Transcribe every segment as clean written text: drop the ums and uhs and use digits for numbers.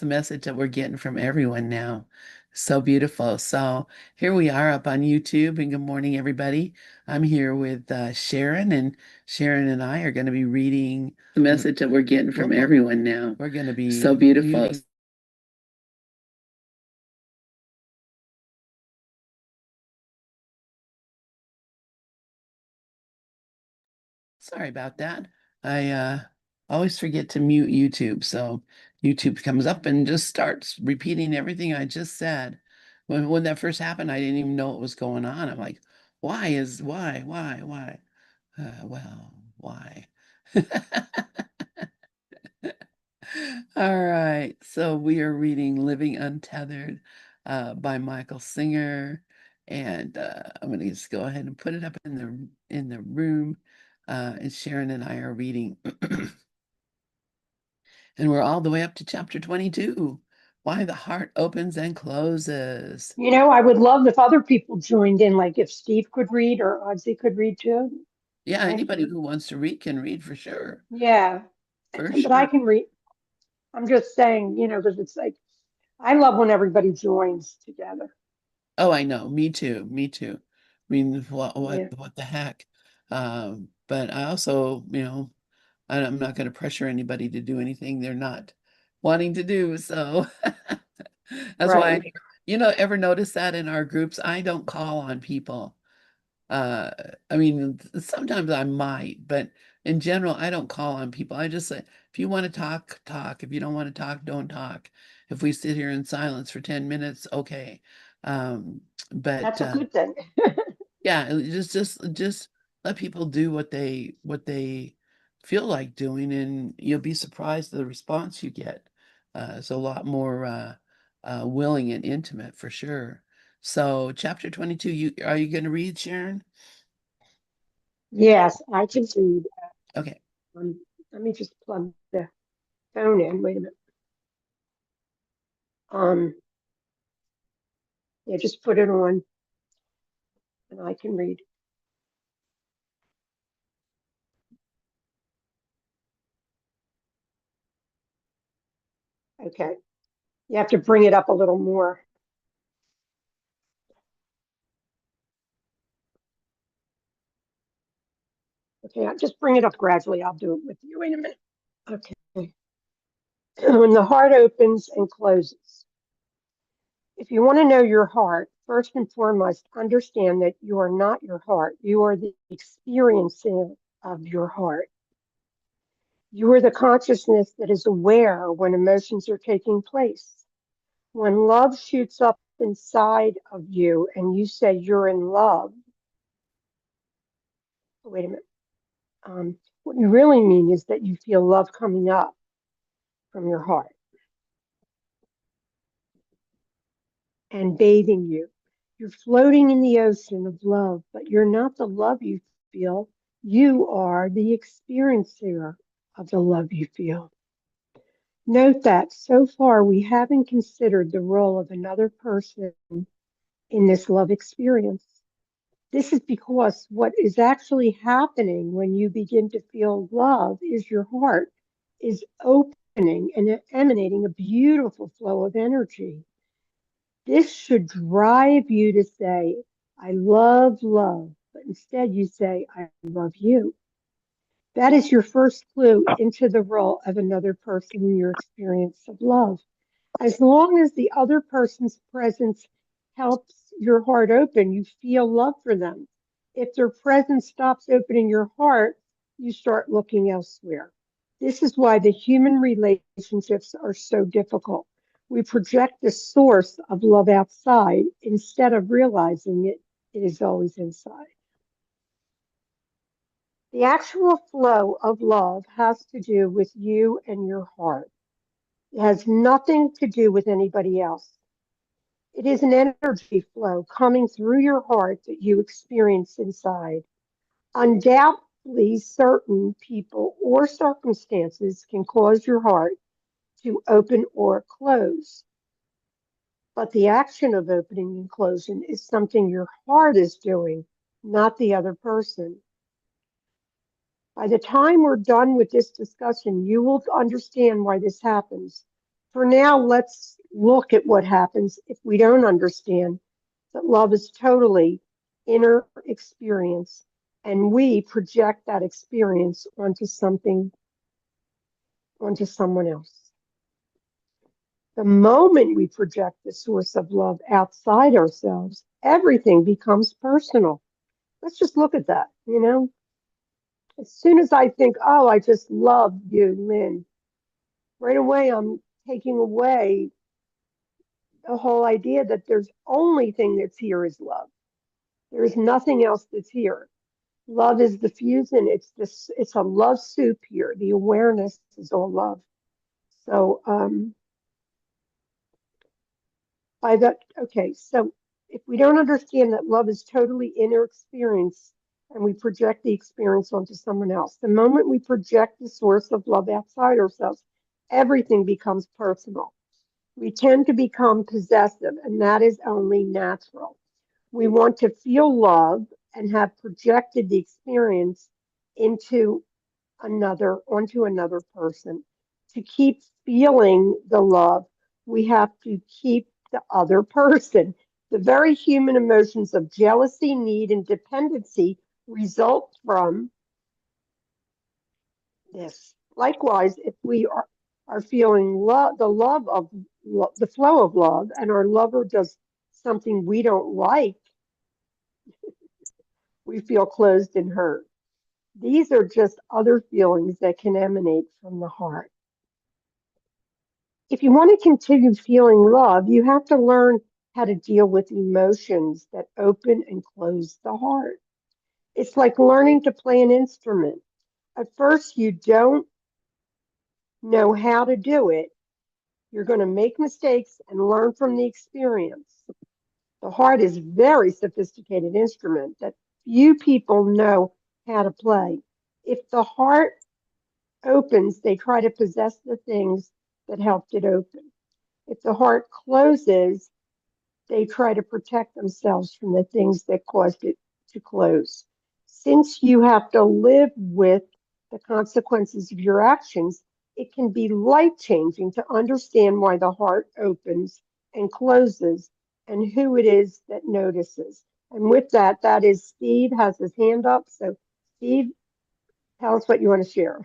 the message that we're getting from everyone now. So beautiful. So here we are up on YouTube, and good morning, everybody. I'm here with Sharon, and Sharon and I are going to be reading the message that we're getting from everyone now. We're going to be so beautiful. Sorry about that. I always forget to mute YouTube, so YouTube comes up and just starts repeating everything I just said. When that first happened, I didn't even know what was going on. I'm like, why? Well, why? All right, so we are reading Living Untethered by Michael Singer, and I'm going to just go ahead and put it up in the room. And Sharon and I are reading, and we're all the way up to chapter 22. Why the heart opens and closes. You know, I would love if other people joined in, like if Steve could read or Ozzy could read too. Yeah, I anybody can, who wants to read can read for sure. yeah, For but I sure. can read. I'm just saying, because it's like, I love when everybody joins together. Oh, I know. Me too. Me too. I mean, Yeah, what the heck? But I also, I'm not going to pressure anybody to do anything they're not wanting to do. So that's why, right. ever notice that in our groups, I don't call on people. Uh, I mean, sometimes I might, but in general, I don't call on people. I just say, if you want to talk, talk. If you don't want to talk, don't talk. If we sit here in silence for 10 minutes, okay. Um, but That's a good thing. yeah, just let people do what they feel like doing, and you'll be surprised at the response you get. It's a lot more willing and intimate for sure. So, chapter 22, are you going to read, Sharon? Yes, I can read. Okay. Um, Let me just plug the phone in. Wait a minute. Um, yeah, just put it on and I can read. Okay. You have to bring it up a little more. Okay, I'll just bring it up gradually. I'll do it with you in a minute. Okay. When the heart opens and closes. If you want to know your heart, first and foremost, understand that you are not your heart. You are the experiencing of your heart. You are the consciousness that is aware when emotions are taking place. When love shoots up inside of you and you say you're in love, wait a minute. What you really mean is that you feel love coming up from your heart and bathing you. You're floating in the ocean of love, but you're not the love you feel. You are the experiencer of the love you feel. Note that so far we haven't considered the role of another person in this love experience. This is because what is actually happening when you begin to feel love is your heart is opening and emanating a beautiful flow of energy. This should drive you to say, I love love, but instead you say, I love you. That is your first clue into the role of another person in your experience of love. As long as the other person's presence helps your heart open, you feel love for them. If their presence stops opening your heart, you start looking elsewhere. This is why the human relationships are so difficult. We project the source of love outside instead of realizing it is always inside. The actual flow of love has to do with you and your heart. It has nothing to do with anybody else. It is an energy flow coming through your heart that you experience inside. Undoubtedly, certain people or circumstances can cause your heart to open or close. But the action of opening and closing is something your heart is doing, not the other person. By the time we're done with this discussion, you will understand why this happens. For now, let's look at what happens if we don't understand that love is totally inner experience and we project that experience onto someone else. The moment we project the source of love outside ourselves, everything becomes personal. Let's just look at that, you know? As soon as I think, oh, I just love you, Lynn, right away I'm taking away the whole idea that there's only thing that's here is love. There is nothing else that's here. Love is the fusion. It's a love soup here. The awareness is all love. So by that, okay, so if we don't understand that love is totally inner experience and we project the experience onto someone else, the moment we project the source of love outside ourselves, everything becomes personal. We tend to become possessive, and that is only natural. We want to feel love and have projected the experience into onto another person. To keep feeling the love, we have to keep the other person. The very human emotions of jealousy, need, and dependency result from this. Likewise, if we are feeling the love of the flow of love, and our lover does something we don't like, we feel closed and hurt. These are just other feelings that can emanate from the heart. If you want to continue feeling love, you have to learn how to deal with emotions that open and close the heart. It's like learning to play an instrument. At first, you don't know how to do it. You're going to make mistakes and learn from the experience. The heart is a very sophisticated instrument that few people know how to play. If the heart opens, they try to possess the things that helped it open. If the heart closes, they try to protect themselves from the things that caused it to close. Since you have to live with the consequences of your actions, it can be life changing to understand why the heart opens and closes and who it is that notices. And with that, that is Steve has his hand up. So, Steve, tell us what you want to share.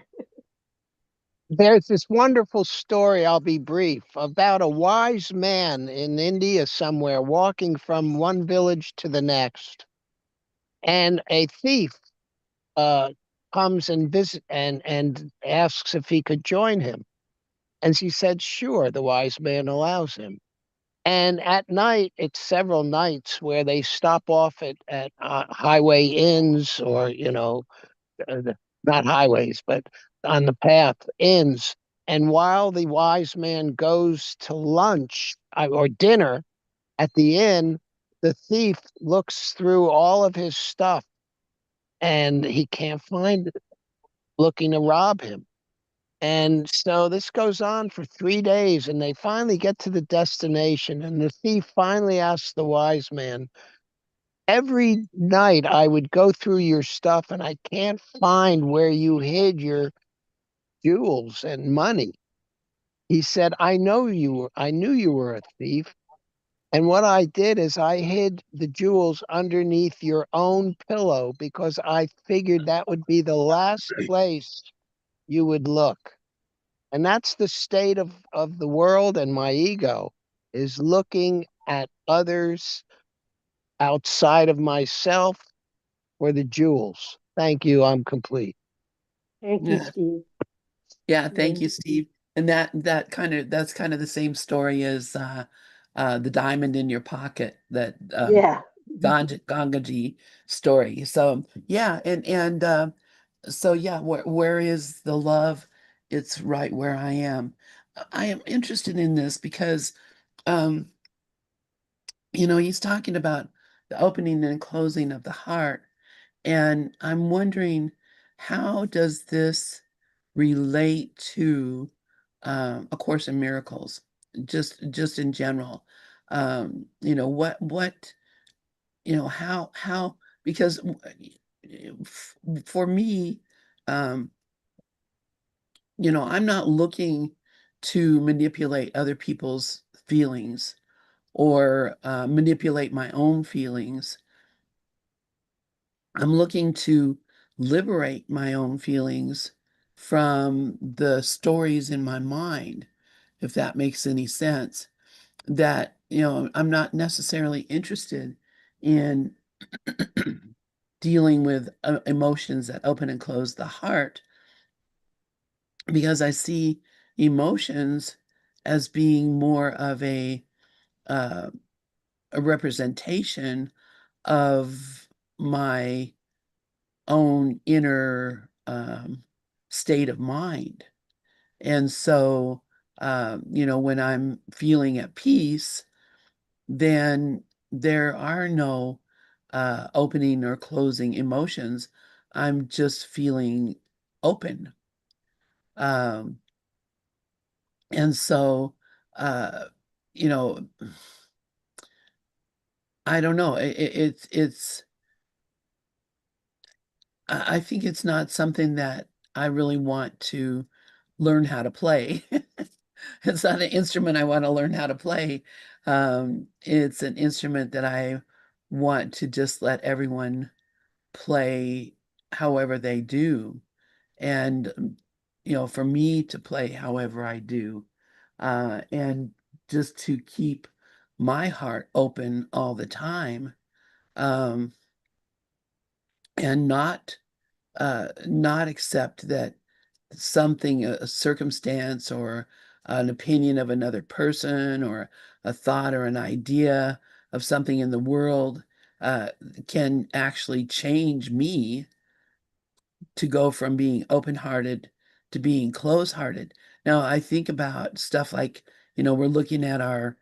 There's this wonderful story, I'll be brief, about a wise man in India somewhere walking from one village to the next. And a thief uh, comes and visit and asks if he could join him. And she said, sure, the wise man allows him. And at night, it's several nights where they stop off at highway inns or, uh, not highways, but on the path, inns. And while the wise man goes to lunch or dinner at the inn, the thief looks through all of his stuff and he can't find it, looking to rob him. And so this goes on for 3 days, and they finally get to the destination. And the thief finally asks the wise man, every night I would go through your stuff and I can't find where you hid your jewels and money. He said, I knew you were a thief. And what I did is I hid the jewels underneath your own pillow because I figured that would be the last place you would look. And that's the state of the world and my ego is looking at others outside of myself for the jewels. Thank you. I'm complete. Thank you, Yeah. Steve. Yeah, thank Yeah. you, Steve. And that's kind of the same story as the diamond in your pocket, that Yeah. Gangaji story. So yeah, and so yeah, where is the love? It's right where I am. I am interested in this because um, he's talking about the opening and closing of the heart, and I'm wondering, how does this relate to A Course in Miracles, just in general? What how, because for me, um, I'm not looking to manipulate other people's feelings or manipulate my own feelings. I'm looking to liberate my own feelings from the stories in my mind, if that makes any sense. That, I'm not necessarily interested in dealing with emotions that open and close the heart, because I see emotions as being more of uh, a representation of my own inner state of mind. And so, when I'm feeling at peace, then there are no opening or closing emotions. I'm just feeling open. Um, and so, uh, you know, I don't know. I think it's not something that I really want to learn how to play. It's not an instrument I want to learn how to play. It's an instrument that I want to just let everyone play however they do. And, for me to play however I do, and just to keep my heart open all the time, um, and not accept that something, a circumstance or an opinion of another person or a thought or an idea of something in the world uh, can actually change me to go from being open-hearted to being close-hearted. Now, I think about stuff like, we're looking at our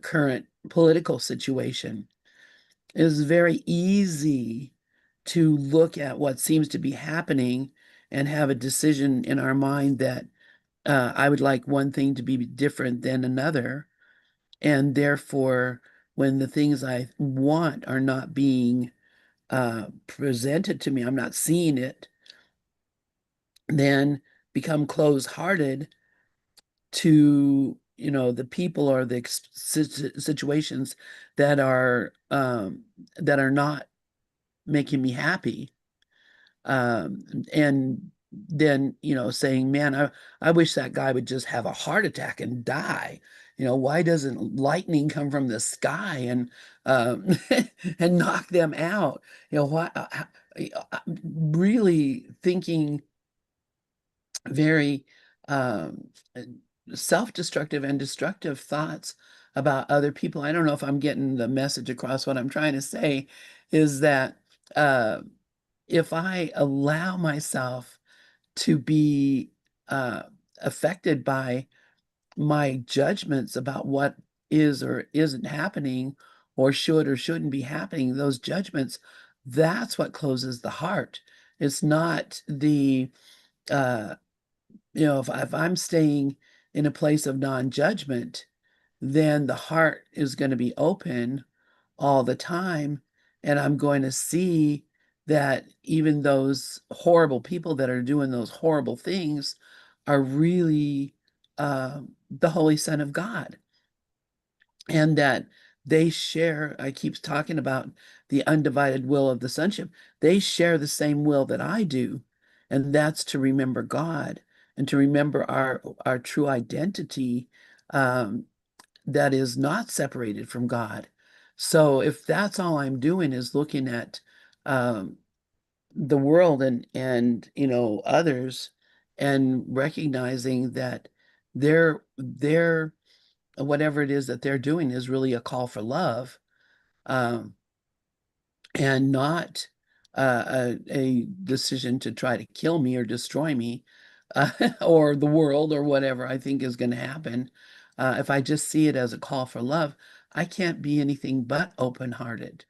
current political situation. It is very easy to look at what seems to be happening and have a decision in our mind that I would like one thing to be different than another. And therefore, when the things I want are not being presented to me, I'm not seeing it, then become closed-hearted to, the people or the situations that are not making me happy. And then, saying, man, I wish that guy would just have a heart attack and die. Why doesn't lightning come from the sky and and knock them out? Why really thinking very um, uh, self-destructive and destructive thoughts about other people. I don't know if I'm getting the message across. What I'm trying to say is that uh, if I allow myself to be uh, affected by my judgments about what is or isn't happening, or should or shouldn't be happening, those judgments, that's what closes the heart. It's not the uh, if I'm staying in a place of non-judgment, then the heart is going to be open all the time. And I'm going to see that even those horrible people that are doing those horrible things are really the Holy Son of God. And that they share, I keep talking about the undivided will of the sonship. They share the same will that I do, and that's to remember God and to remember our true identity, um, that is not separated from God. So if that's all I'm doing is looking at um, the world and others, and recognizing that their whatever it is that they're doing is really a call for love, um, and not a decision to try to kill me or destroy me, or the world or whatever I think is going to happen. If I just see it as a call for love, I can't be anything but open-hearted.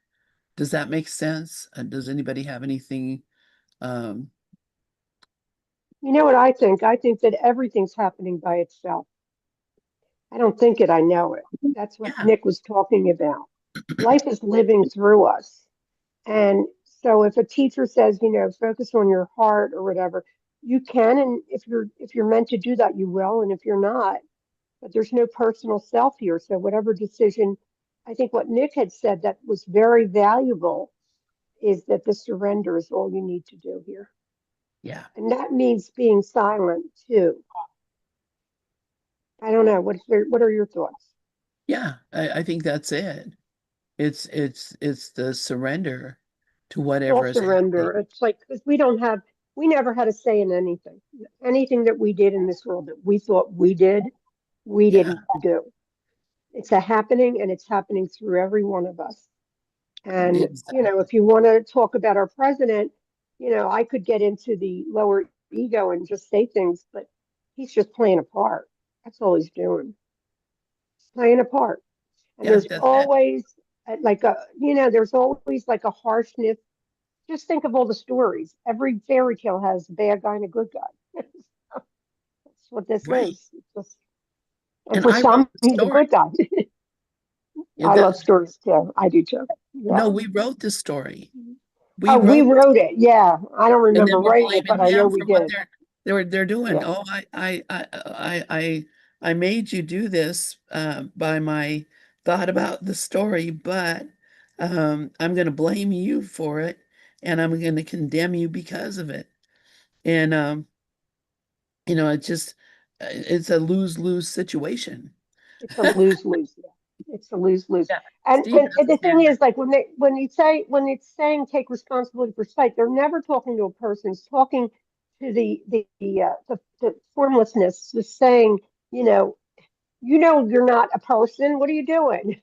Does that make sense? Does anybody have anything? Um, You know what I think? I think that everything's happening by itself. I don't think it, I know it. That's what yeah, Nick was talking about. Life is living through us. And so if a teacher says, focus on your heart or whatever, you can, and if you're meant to do that, you will, and if you're not, but there's no personal self here. So whatever decision, I think what Nick had said that was very valuable is that the surrender is all you need to do here. Yeah. And that means being silent too. I don't know. What are your thoughts? Yeah. I think that's it. It's the surrender to It's all whatever is surrender. happening. It's like, because we never had a say in anything. Anything that we did in this world that we thought we did, we Yeah. didn't do. It's a happening, and it's happening through every one of us. And, Exactly. if you want to talk about our president, I could get into the lower ego and just say things, but he's just playing a part. That's all he's doing. He's playing a part. And Yeah, there's that's it. always there's always like a harshness. Just think of all the stories. Every fairy tale has a bad guy and a good guy. That's what this Right. is. It's just, and And for I wrote some, the he's a story. good guy. Yeah, I love stories too. I do too. Yeah. no, we wrote the story. We Oh, we wrote, wrote it. Yeah. I don't and then remember we're writing it, blaming but I know him we for what did. they're doing. Yeah. Oh, I made you do this by my thought about the story, but I'm going to blame you for it, and I'm going to condemn you because of it. And it just it's a lose-lose situation. It's a lose-lose. Yeah. It's a lose-lose. Yeah. And, Steve and has and the his thing hand is, like, when it's saying take responsibility for sight, they're never talking to a person. It's talking to the formlessness, just saying, you know, you're not a person. What are you doing?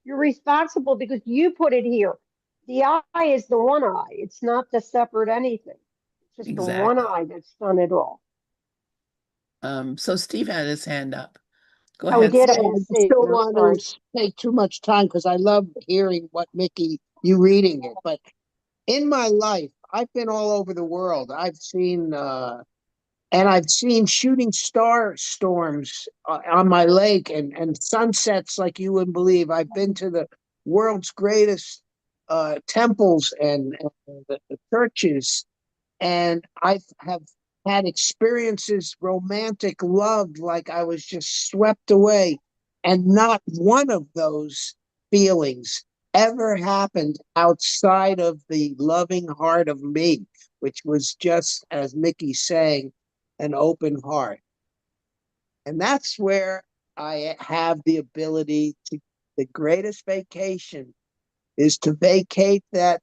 You're responsible because you put it here. The eye is the one eye. It's not the separate anything. It's just the one exactly. eye that's done it all. So Steve had his hand up. Go Oh, he ahead, did. I Steve. Oh, didn't I see just it. don't I'm want sorry. to take too much time because I love hearing what Mickey, you reading it. But in my life, I've been all over the world. I've seen shooting star storms on my lake and sunsets like you wouldn't believe. I've been to the world's greatest temples and the churches, and I have had experiences, romantic love, like I was just swept away. And not one of those feelings ever happened outside of the loving heart of me, which was just, as Mickey's saying, an open heart. And that's where I have the ability to, the greatest vacation is to vacate that.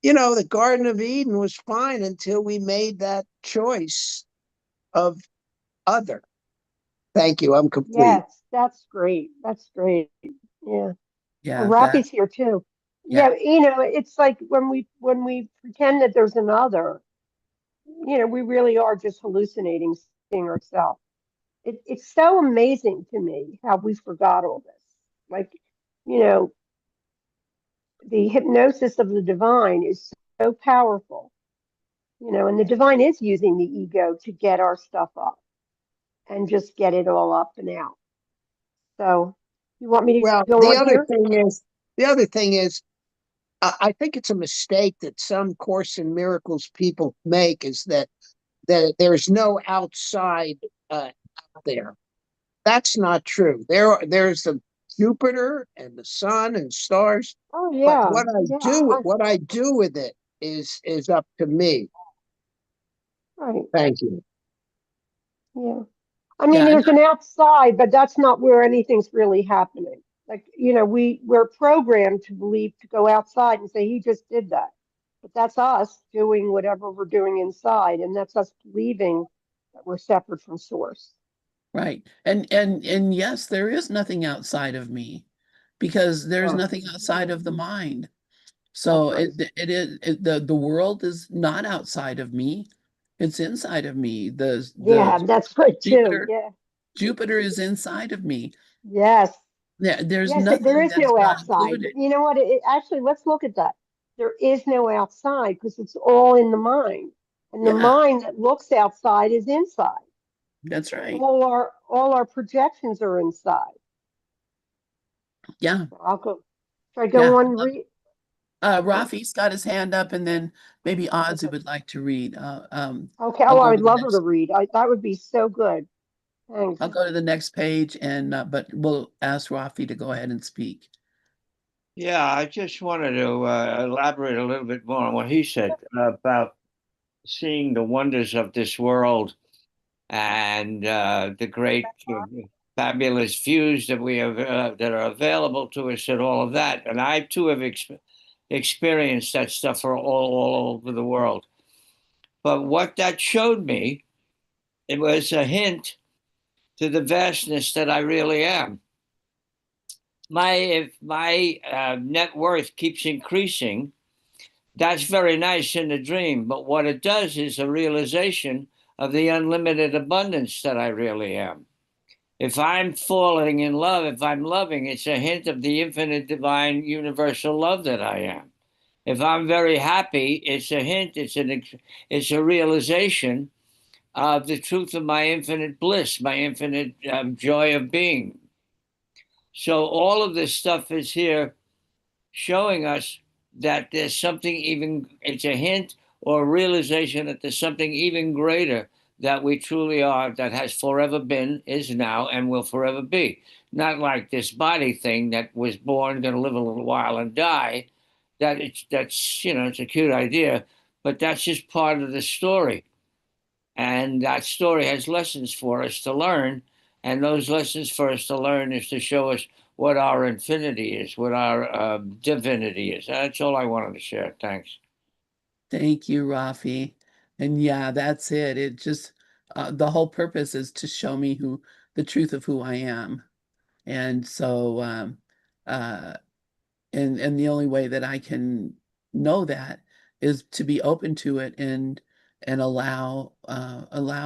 The Garden of Eden was fine until we made that choice of other. Thank you. I'm complete. Yes, that's great. That's great. Yeah. Oh, Yeah, that, Rocky's here too. yeah, Yeah, it's like when we pretend that there's another, we really are just hallucinating, seeing ourselves. It's so amazing to me how we forgot all this. Like, you know, the hypnosis of the divine is so powerful, and the divine is using the ego to get our stuff up and just get it all up and out. So, you want me to Well, go on here? the other thing is, I think it's a mistake that some Course in Miracles people make is that there's no outside out there. That's not true. There's the Jupiter and the sun and stars, Oh but yeah, yeah, what I do with it is up to me. right, Thank you. yeah. I mean, yeah, and there's an outside, but that's not where anything's really happening. Like, we're programmed to believe to go outside and say he just did that. But that's us doing whatever we're doing inside, and that's us believing that we're separate from source. right. And yes, there is nothing outside of me because there's Oh, nothing outside yeah, of the mind. that's So right. the world is not outside of me. It's inside of me. Yeah, The that's right too. Jupiter Yeah. Jupiter is inside of me. Yes. There's Yes, there nothing is that's no not outside. included. You know what? Actually, let's look at that. There is no outside because it's all in the mind. And the Yeah, mind that looks outside is inside. that's right. All our projections are inside. Yeah, I'll go. Should I yeah. go on read? Rafi's got his hand up, and then maybe Ozzy Okay. would like to read. Okay. I'll Oh, go I to would the love her to next. read. That would be so good. Thanks. I'll go to the next page, and but we'll ask Rafi to go ahead and speak. Yeah, I just wanted to elaborate a little bit more on what he said about seeing the wonders of this world and the great, fabulous views that we have that are available to us, and all of that. And I too have experienced that stuff all over the world. But what that showed me, it was a hint to the vastness that I really am. If my net worth keeps increasing, that's very nice in the dream, but what it does is a realization of the unlimited abundance that I really am. If I'm falling in love, if I'm loving, it's a hint of the infinite divine universal love that I am. If I'm very happy, it's a hint, it's a realization of the truth of my infinite bliss, my infinite joy of being. So all of this stuff is here showing us that there's something even, it's a hint or a realization that there's something even greater that we truly are, that has forever been, is now, and will forever be. Not like this body thing that was born, going to live a little while and die. That's it's a cute idea, but that's just part of the story. And that story has lessons for us to learn. And those lessons for us to learn is to show us what our infinity is, what our divinity is. That's all I wanted to share. Thanks. Thank you, Rafi. And yeah, that's it. It just the whole purpose is to show me who the truth of who I am. And so uh and the only way that I can know that is to be open to it and allow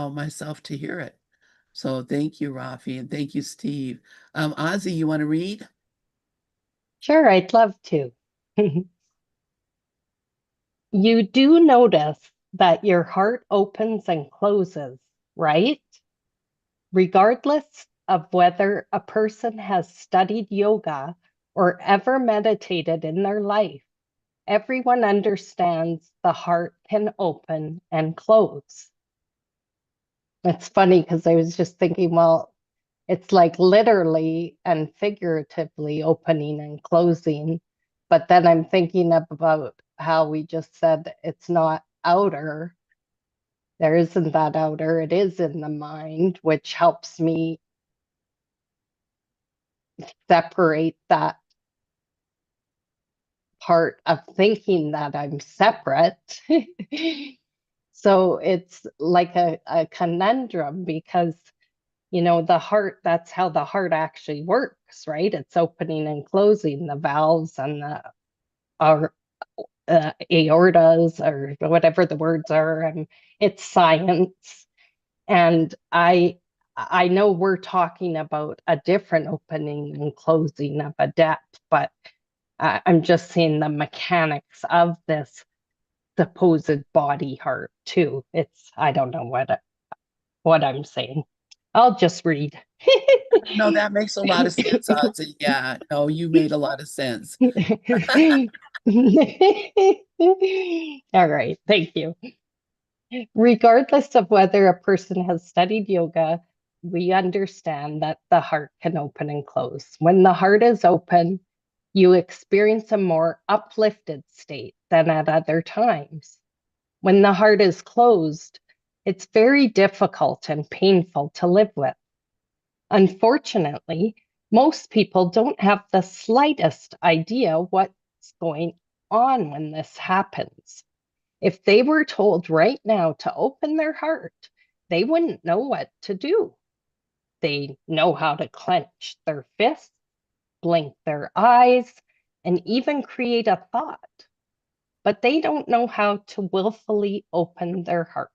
myself to hear it. So thank you, Rafi, and thank you, Steve. Ozzy, you want to read? Sure, I'd love to. You do notice that your heart opens and closes, right? Regardless of whether a person has studied yoga or ever meditated in their life, everyone understands the heart can open and close. It's funny because I was just thinking, well, it's like literally and figuratively opening and closing. But then I'm thinking about how we just said it's not outer. There isn't that outer, it is in the mind, which helps me separate that part of thinking that I'm separate. So it's like a conundrum because, the heart, that's how the heart actually works, right? It's opening and closing the valves and our aortas or whatever the words are. And it's science. And I know we're talking about a different opening and closing of a depth, but I'm just seeing the mechanics of this supposed body heart too. I don't know what I'm saying. I'll just read. No, that makes a lot of sense, Ozzy. Yeah, no, you made a lot of sense. All right, thank you. Regardless of whether a person has studied yoga, we understand that the heart can open and close. When the heart is open, you experience a more uplifted state than at other times. When the heart is closed, it's very difficult and painful to live with. Unfortunately, most people don't have the slightest idea what's going on when this happens. If they were told right now to open their heart, they wouldn't know what to do. They know how to clench their fists, blink their eyes, and even create a thought, but they don't know how to willfully open their heart.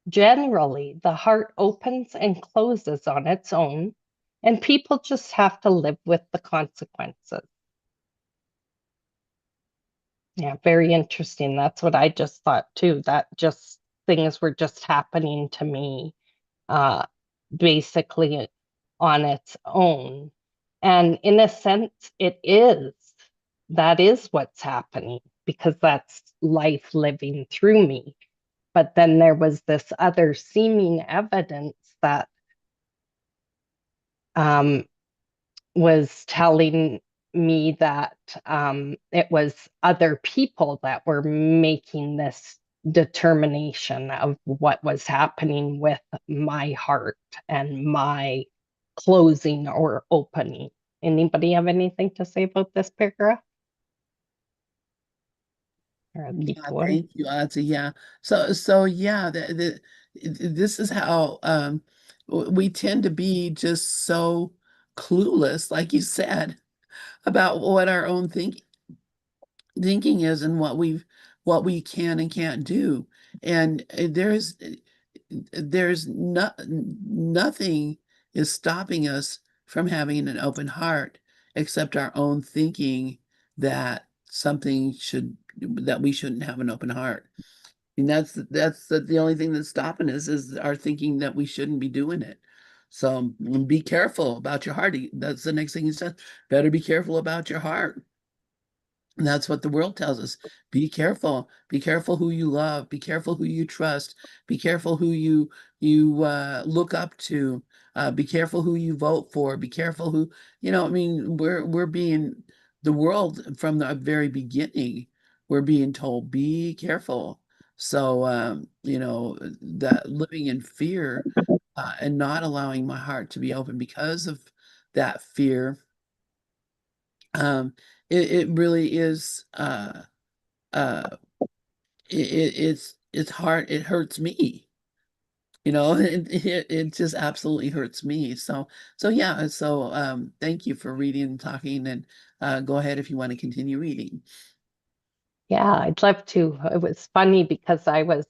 Generally, the heart opens and closes on its own, and people just have to live with the consequences. Yeah, very interesting. That's what I just thought too. That just things were just happening to me, uh, basically on its own. And in a sense, it is. that is what's happening because that's life living through me. But then there was this other seeming evidence that was telling me that it was other people that were making this determination of what was happening with my heart and my closing or opening. Anybody have anything to say about this paragraph? Or I'll keep Yeah, going. thank you, Audrey. Yeah. So yeah, this is how we tend to be just so clueless, like you said, about what our own thinking is and what we can and can't do. And there's nothing is stopping us from having an open heart except our own thinking that that we shouldn't have an open heart. And that's the only thing that's stopping us is our thinking that we shouldn't be doing it. So be careful about your heart. That's the next thing he says. Better be careful about your heart. And that's what the world tells us. Be careful. Be careful who you love. Be careful who you trust. Be careful who you look up to. Be careful who you vote for. Be careful who, I mean, we're being the world from the very beginning, we're being told, be careful. So that living in fear and not allowing my heart to be open because of that fear um, it really is uh it's hard. It hurts me, it just absolutely hurts me. So yeah, so thank you for reading and talking, and go ahead if you want to continue reading. Yeah, I'd love to. It was funny because I was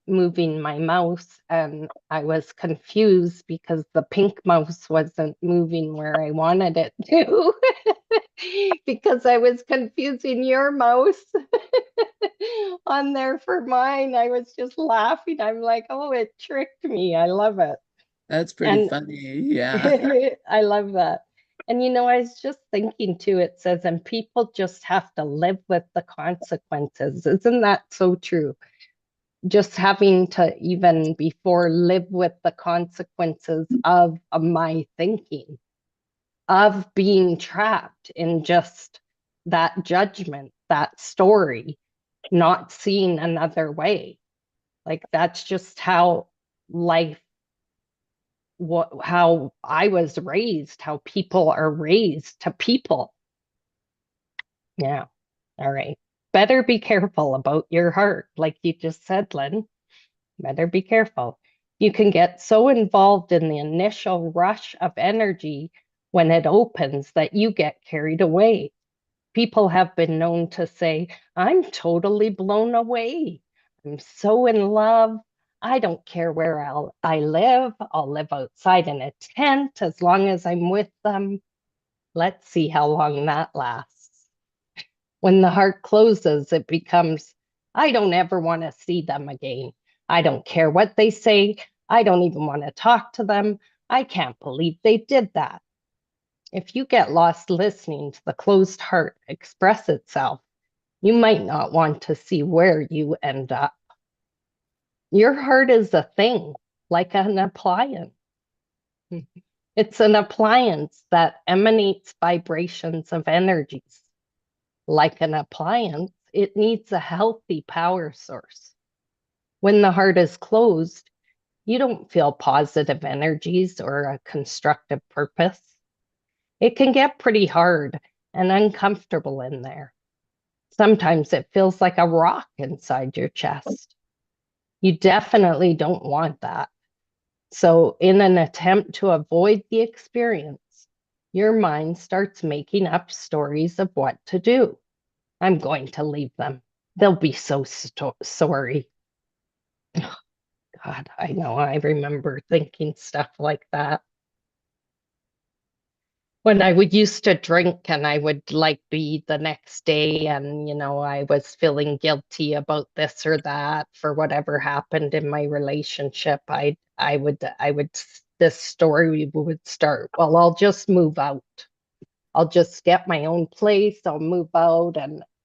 moving my mouse and I was confused because the pink mouse wasn't moving where I wanted it to because I was confusing your mouse on there for mine. I was just laughing. I'm like, oh, it tricked me. I love it. That's pretty And funny. Yeah. I love that. And I was just thinking too, it says, and people just have to live with the consequences. Isn't that so true? Just having to even before live with the consequences of my thinking, of being trapped in just that judgment, that story, not seeing another way. Like that's just how life how I was raised, how people are raised to people. Yeah. All right. Better be careful about your heart, like you just said, Lynn. Better be careful. You can get so involved in the initial rush of energy when it opens that you get carried away. People have been known to say, I'm totally blown away. I'm so in love. I don't care where I live. I'll live outside in a tent as long as I'm with them. Let's see how long that lasts. When the heart closes, it becomes, I don't ever want to see them again. I don't care what they say. I don't even want to talk to them. I can't believe they did that. If you get lost listening to the closed heart express itself, you might not want to see where you end up. Your heart is a thing, like an appliance. It's an appliance that emanates vibrations of energies. Like an appliance, it needs a healthy power source. When the heart is closed, you don't feel positive energies or a constructive purpose. It can get pretty hard and uncomfortable in there. Sometimes it feels like a rock inside your chest. You definitely don't want that. So, in an attempt to avoid the experience, your mind starts making up stories of what to do. I'm going to leave them. They'll be so sorry. God, I know. I remember thinking stuff like that. When I would used to drink and I would like be the next day and I was feeling guilty about this or that for whatever happened in my relationship, I would this story would start, well, I'll just move out. I'll just get my own place, I'll move out,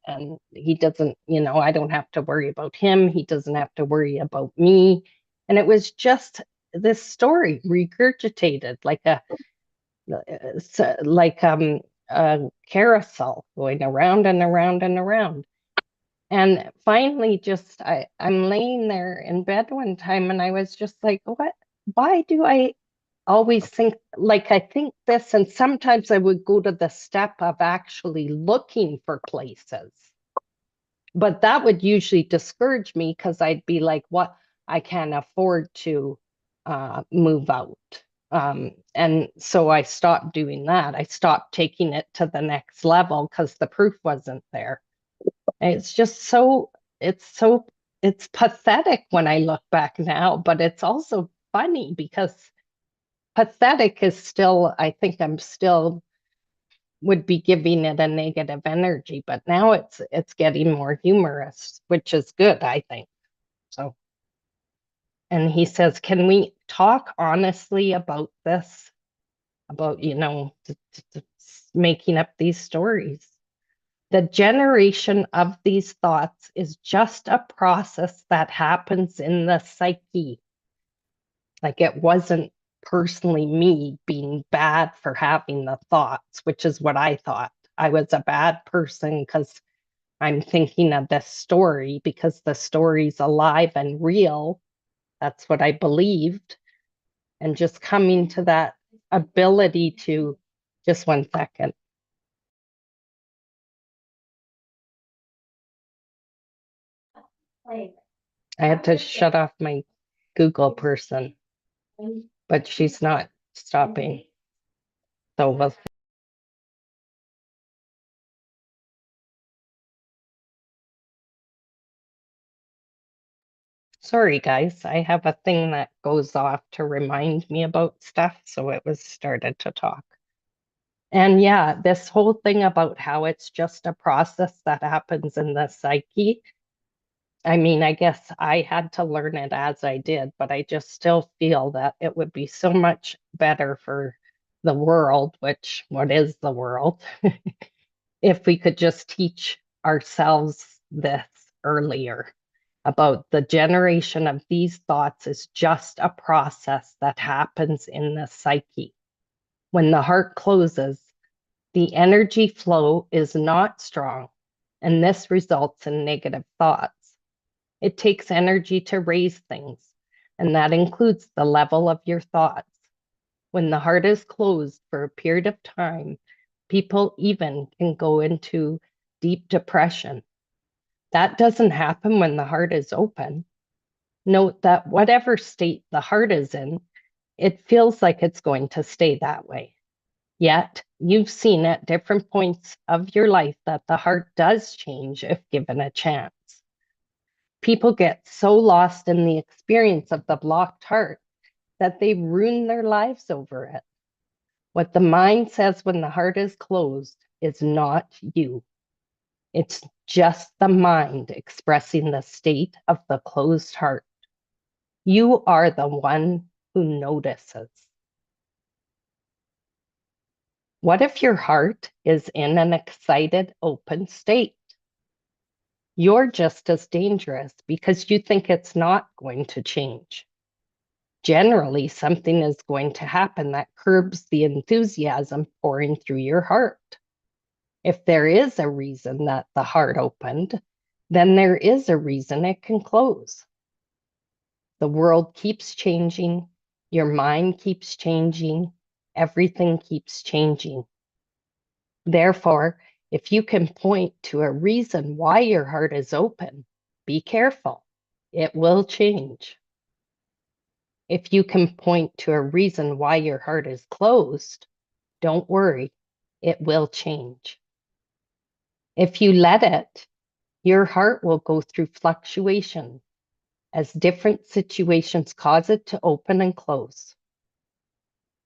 and he doesn't, I don't have to worry about him, he doesn't have to worry about me. And it was just this story regurgitated like a carousel going around and around and around. And finally, I'm laying there in bed one time and I was just like, what? Why do I always think like I think this? And sometimes I would go to the step of actually looking for places. But that would usually discourage me because I'd be like, what? I can't afford to move out. And so I stopped doing that. I stopped taking it to the next level because the proof wasn't there. And it's just it's pathetic when I look back now, but it's also funny because pathetic is still, I think I'm still would be giving it a negative energy, but now it's getting more humorous, which is good, I think. So, and he says, can we talk honestly about this? About, making up these stories. The generation of these thoughts is just a process that happens in the psyche. Like it wasn't personally me being bad for having the thoughts, which is what I thought. I was a bad person because I'm thinking of this story because the story's alive and real. That's what I believed. And just coming to that ability to, just 1 second. I had to shut off my Google person, but she's not stopping. So we'll. Sorry, guys. I have a thing that goes off to remind me about stuff, so it was started to talk. And yeah, this whole thing about how it's just a process that happens in the psyche. I mean, I guess I had to learn it as I did, but I just still feel that it would be so much better for the world, which what is the world, if we could just teach ourselves this earlier about the generation of these thoughts is just a process that happens in the psyche. When the heart closes, the energy flow is not strong, and this results in negative thoughts. It takes energy to raise things, and that includes the level of your thoughts. When the heart is closed for a period of time, people even can go into deep depression. That doesn't happen when the heart is open. Note that whatever state the heart is in, it feels like it's going to stay that way. Yet, you've seen at different points of your life that the heart does change if given a chance. People get so lost in the experience of the blocked heart that they ruin their lives over it. What the mind says when the heart is closed is not you. It's just the mind expressing the state of the closed heart. You are the one who notices. What if your heart is in an excited, open state? You're just as dangerous because you think it's not going to change. Generally, something is going to happen that curbs the enthusiasm pouring through your heart. If there is a reason that the heart opened, then there is a reason it can close. The world keeps changing, your mind keeps changing, everything keeps changing. Therefore, if you can point to a reason why your heart is open, be careful, it will change. If you can point to a reason why your heart is closed, don't worry, it will change. If you let it, your heart will go through fluctuation as different situations cause it to open and close.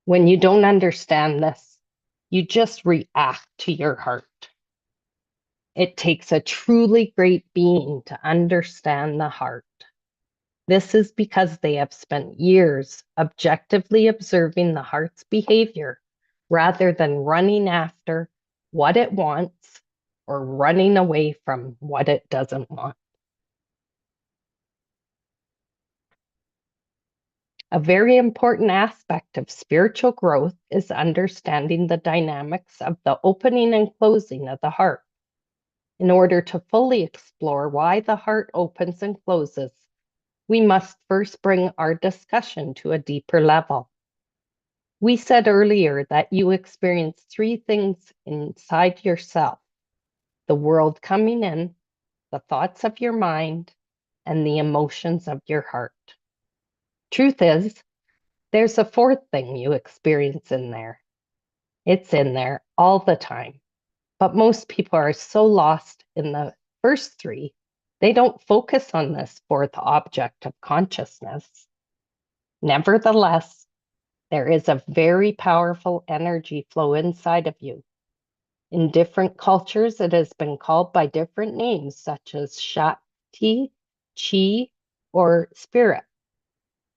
When you don't understand this, you just react to your heart. It takes a truly great being to understand the heart. This is because they have spent years objectively observing the heart's behavior rather than running after what it wants or running away from what it doesn't want. A very important aspect of spiritual growth is understanding the dynamics of the opening and closing of the heart. In order to fully explore why the heart opens and closes, we must first bring our discussion to a deeper level. We said earlier that you experience three things inside yourself: the world coming in, the thoughts of your mind, and the emotions of your heart. Truth is, there's a fourth thing you experience in there. It's in there all the time. But most people are so lost in the first three, they don't focus on this fourth object of consciousness. Nevertheless, there is a very powerful energy flow inside of you. In different cultures, it has been called by different names, such as Shakti, Chi, or Spirit.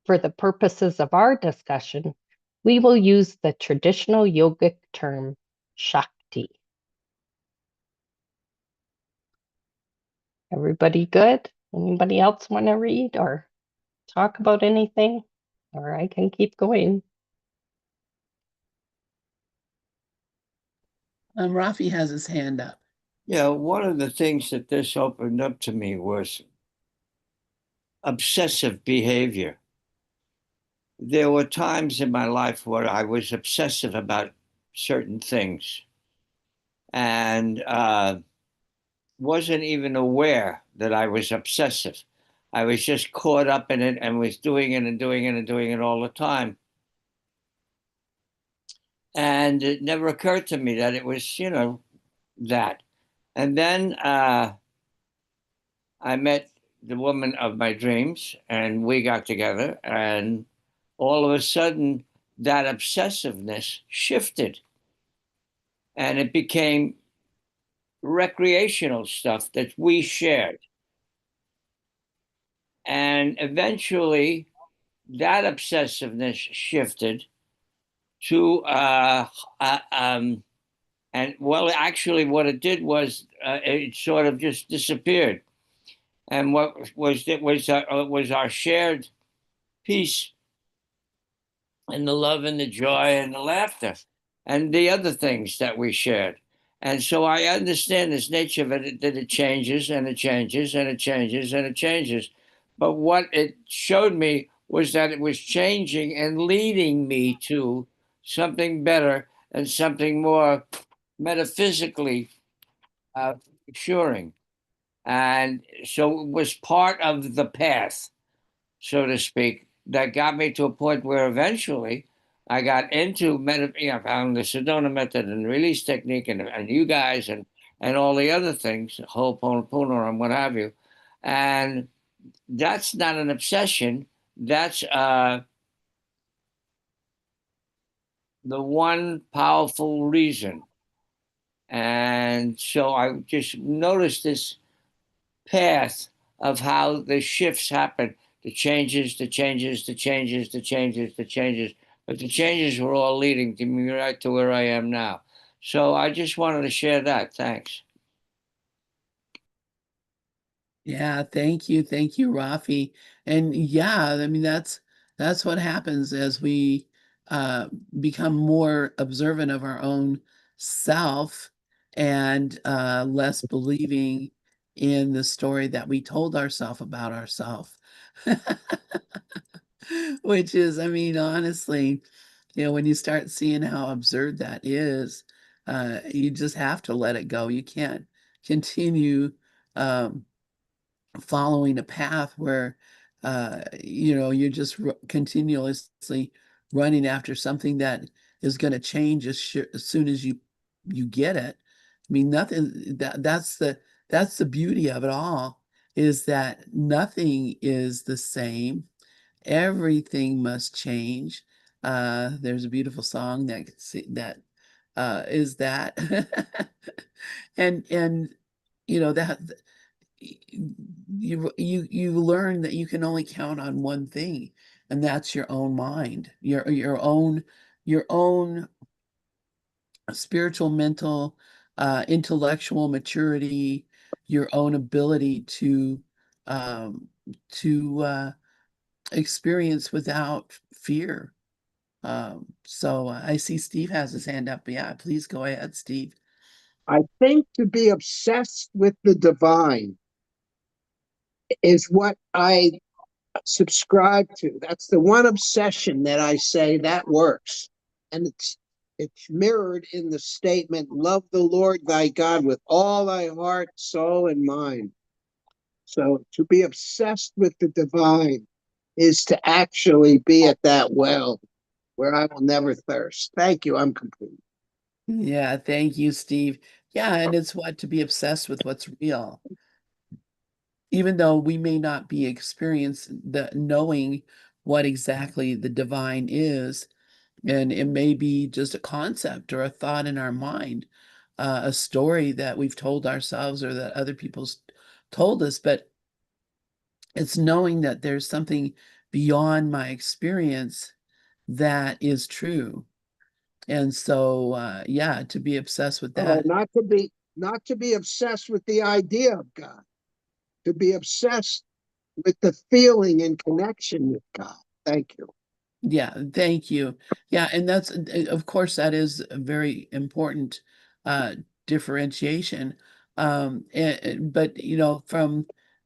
For the purposes of our discussion, we will use the traditional yogic term Shakti. Everybody good? Anybody else want to read or talk about anything? Or I can keep going. Rafi has his hand up. Yeah, one of the things that this opened up to me was obsessive behavior. There were times in my life where I was obsessive about certain things and wasn't even aware that I was obsessive. I was just caught up in it and was doing it and doing it and doing it all the time. And it never occurred to me that it was, that. And then I met the woman of my dreams and we got together, and all of a sudden that obsessiveness shifted and it became recreational stuff that we shared. And eventually that obsessiveness shifted to and well, actually what it did was it sort of just disappeared. And what was it was our shared peace and the love and the joy and the laughter and the other things that we shared. And so I understand this nature of it, that it changes and it changes and it changes and it changes. But what it showed me was that it was changing and leading me to something better and something more metaphysically assuring. And so it was part of the path, so to speak, that got me to a point where eventually I got into found the Sedona method and release technique and you guys and all the other things, Ho'oponopono and what have you. And that's not an obsession. That's the one powerful reason. And so I just noticed this path of how the shifts happen, the changes, the changes, the changes, the changes, the changes. But the changes were all leading to me right to where I am now. So I just wanted to share that. Thanks. Yeah, thank you. Thank you, Rafi. And yeah, I mean that's what happens as we uh become more observant of our own self and less believing in the story that we told ourselves about ourselves. Which is, I mean, honestly, when you start seeing how absurd that is, you just have to let it go. You can't continue um following a path where you're just continuously running after something that is going to change as soon as you get it. I mean, nothing that's the beauty of it all, is that nothing is the same. Everything must change. There's a beautiful song that is that. And that you learn that you can only count on one thing, and that's your own mind, your own spiritual, mental intellectual maturity, your own ability um, to experience without fear. So I see Steve has his hand up. Yeah, please go ahead, Steve. I think to be obsessed with the divine is what I subscribe to. That's the one obsession that I say that works. And it's mirrored in the statement, love the Lord thy God with all thy heart, soul, and mind. So to be obsessed with the divine is to actually be at that well where I will never thirst. Thank you. I'm complete. Yeah, thank you, Steve. Yeah, and it's what to be obsessed with what's real. Even though we may not be experiencing the knowing what exactly the divine is, and it may be just a concept or a thought in our mind, a story that we've told ourselves or that other people's told us, but it's knowing that there's something beyond my experience that is true. And so, yeah, to be obsessed with Oh, that. not to be obsessed with the idea of God, to be obsessed with the feeling and connection with God. Thank you. Yeah, thank you. Yeah, and that's, of course, that is a very important uh, differentiation. But,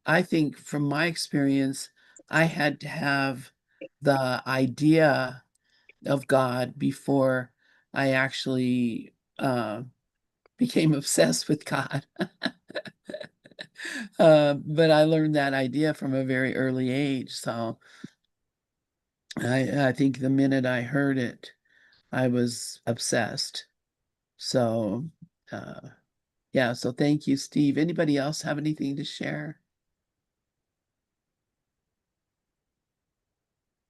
I think from my experience, I had to have the idea of God before I actually became obsessed with God. But I learned that idea from a very early age. So I think the minute I heard it, I was obsessed. So, uh, yeah, so thank you, Steve. Anybody else have anything to share?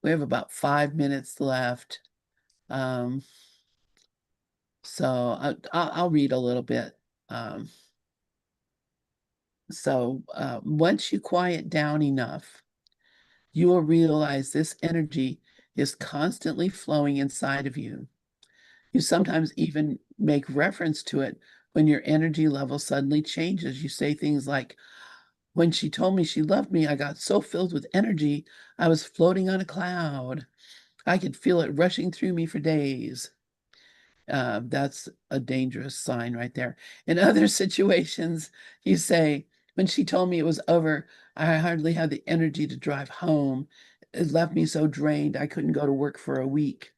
We have about 5 minutes left. Um, so I'll read a little bit. Um, once you quiet down enough, you will realize this energy is constantly flowing inside of you. You sometimes even make reference to it when your energy level suddenly changes. You say things like, when she told me she loved me, I got so filled with energy, I was floating on a cloud. I could feel it rushing through me for days. That's a dangerous sign right there. In other situations, you say, when she told me it was over, I hardly had the energy to drive home. It left me so drained, I couldn't go to work for a week.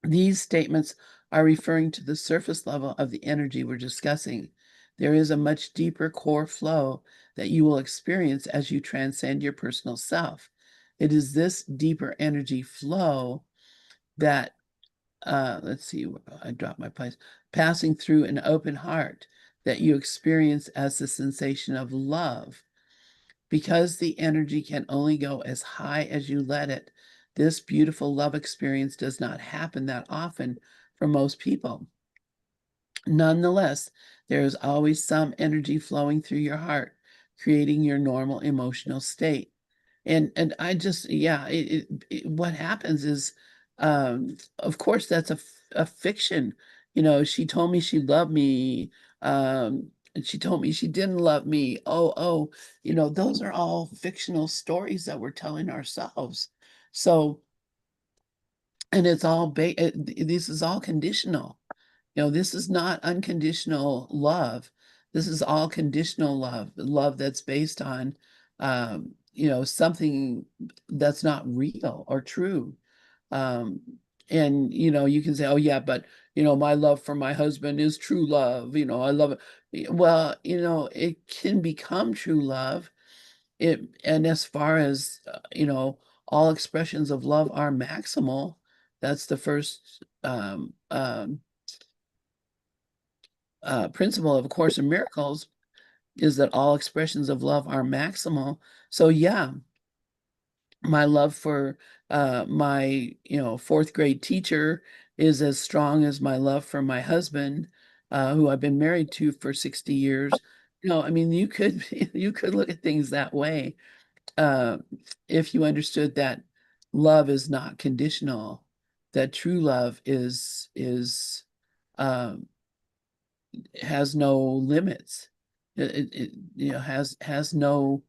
These statements are referring to the surface level of the energy we're discussing. There is a much deeper core flow that you will experience as you transcend your personal self. It is this deeper energy flow that, let's see, I dropped my place, passing through an open heart that you experience as the sensation of love. Because the energy can only go as high as you let it, this beautiful love experience does not happen that often for most people. Nonetheless, there is always some energy flowing through your heart, creating your normal emotional state. And I just, yeah, what happens is, of course, that's a fiction. She told me she loved me. And she told me she didn't love me. Oh, those are all fictional stories that we're telling ourselves. So, and it's all this is all conditional. This is not unconditional love. This is all conditional love that's based on, something that's not real or true. Um, and, you can say, oh, yeah, but, my love for my husband is true love. I love it. Well, it can become true love. And as far as, all expressions of love are maximal, that's the first principle of A Course in Miracles, is that all expressions of love are maximal. So yeah, my love for my fourth grade teacher is as strong as my love for my husband, who I've been married to for 60 years. I mean, you could you could look at things that way, uh, if you understood that love is not conditional, that true love is um, has no limits. You know, has no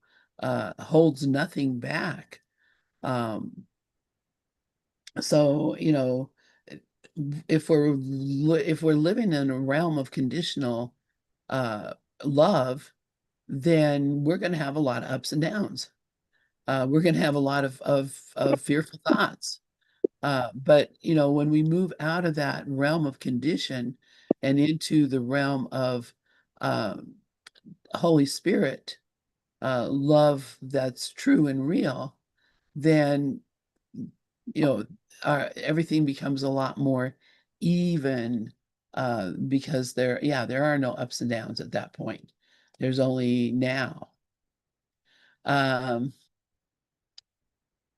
holds nothing back. So, you know, if we're living in a realm of conditional love, then we're going to have a lot of ups and downs. We're going to have a lot of fearful thoughts. But you know, when we move out of that realm of condition and into the realm of um, Holy Spirit, love that's true and real, then you know, everything becomes a lot more even, because there are no ups and downs at that point. There's only now. Um,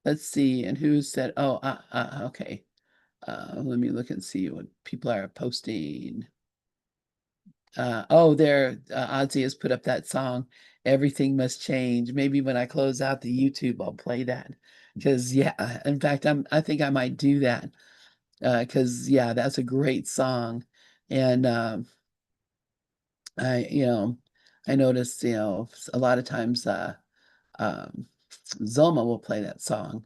let's see, and who said, oh, okay. Let me look and see what people are posting. Oh, there, Ozzy has put up that song, Everything Must Change. Maybe when I close out the YouTube, I'll play that. Because yeah, in fact, I think I might do that. Because yeah, that's a great song. And I noticed, a lot of times um, Zoma will play that song.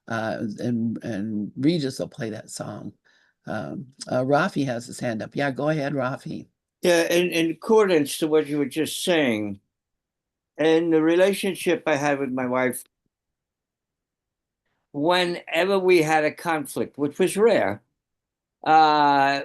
And Regis will play that song. Rafi has his hand up. Yeah, go ahead, Rafi. Yeah, in accordance to what you were just saying, in the relationship I had with my wife, whenever we had a conflict, which was rare, uh,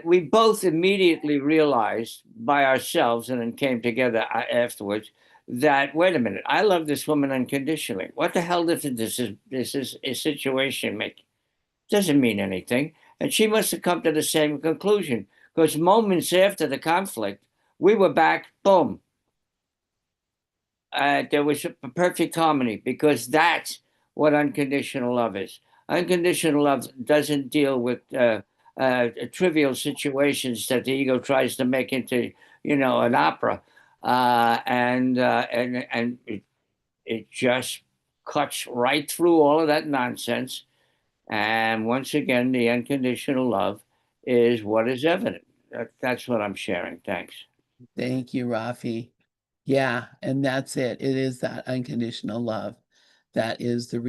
we both immediately realized by ourselves and then came together afterwards that, wait a minute, I love this woman unconditionally. What the hell does this is a situation make? Doesn't mean anything. And she must have come to the same conclusion because moments after the conflict, we were back, boom. There was a perfect harmony because that's what unconditional love is. Unconditional love doesn't deal with trivial situations that the ego tries to make into, an opera, and it just cuts right through all of that nonsense. And once again, the unconditional love is what is evident. That's what I'm sharing. Thanks. Thank you, Rafi. Yeah, and that's it. It is that unconditional love that is the